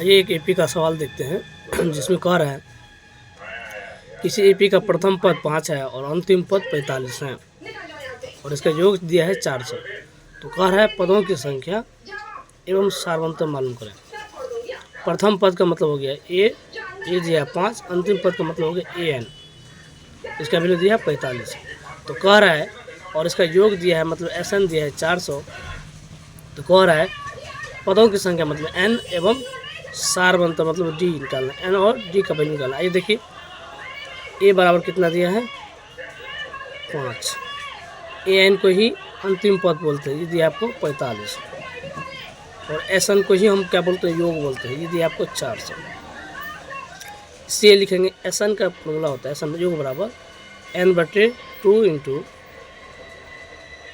ये एक एपी का सवाल देखते हैं जिसमें कह रहा है किसी एपी का प्रथम पद 5 है और अंतिम पद 45 है और इसका योग दिया है 400। तो कह रहा है पदों की संख्या एवं सारवंतर मालूम करें। प्रथम पद का मतलब हो गया ए दिया 5, अंतिम पद का मतलब हो गया ए एन, इसका वैल्यू दिया है 45। तो कह रहा है और इसका योग दिया है मतलब एस एन दिया है 400। तो कह रहा है पदों की संख्या मतलब एन एवं सारवंतर मतलब डी निकालना, एन और डी का वैल्यू निकालना। ये देखिए ए बराबर कितना दिया है 5, ए एन को ही अंतिम पद बोलते हैं, ये दिया आपको 45, और एस एन को ही हम क्या बोलते हैं योग बोलते हैं, ये दिया आपको 400। इसलिए लिखेंगे एस एन का फॉर्मूला होता है एस एन योग बराबर एन बटे 2 into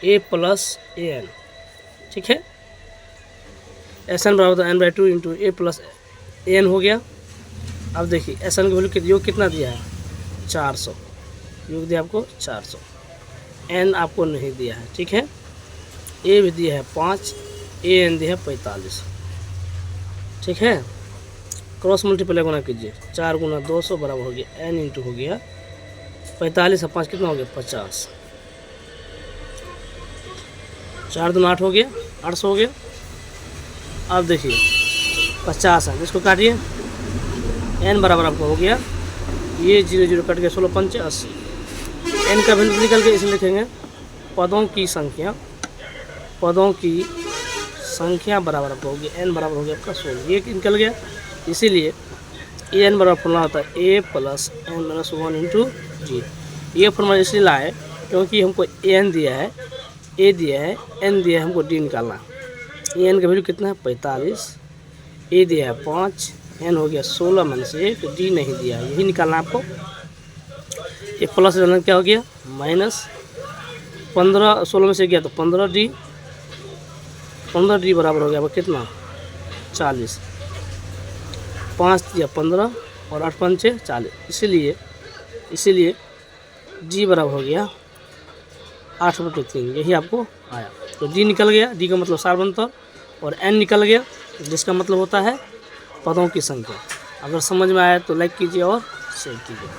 a plus a n. ठीक है, एस एन बराबर n by 2 into a plus a n हो गया। अब देखिए एस एन का वैल्यू योग कितना दिया है 400, योग दिया आपको 400, एन आपको नहीं दिया है। ठीक है, ए भी दिया है 5, ए एन दिया है 45। ठीक है, क्रॉस मल्टीप्लाई गुना कीजिए, 4 गुना 200 बराबर हो गया एन इंटू हो गया 45 और 5 कितना हो गया 50, 4 दूना 8 हो गया 800 हो गया। अब देखिए 50 है, इसको काटिए, एन बराबर आपको हो गया ये 0 0 कट गया 16 पंचे 80। एन का वैल्यू निकल के इसमें लिखेंगे पदों की संख्या बराबर आपको होगी एन बराबर हो गया आपका 16, ये निकल गया। इसीलिए ए एन बराबर फॉर्मूला होता है ए प्लस एन माइनस 1 इंटू जी। ये फॉर्मूला इसलिए लाए क्योंकि हमको ए एन दिया है, ए दिया है, एन दिया है, हमको डी निकालना। ए एन का वैल्यू कितना है 45, ए दिया है 5, एन हो गया 16 माइनस 1, डी नहीं दिया है, यही निकालना आपको। ये प्लस जनरल क्या हो गया माइनस 15, 16 में से गया तो 15 डी बराबर हो गया अब कितना 40, 5 दिया 15 और 8 पंचे 40। इसीलिए डी बराबर हो गया 8/3, यही आपको आया। तो डी निकल गया, डी का मतलब सारवंतर, और एन निकल गया जिसका मतलब होता है पदों की संख्या। अगर समझ में आया तो लाइक कीजिए और शेयर कीजिए।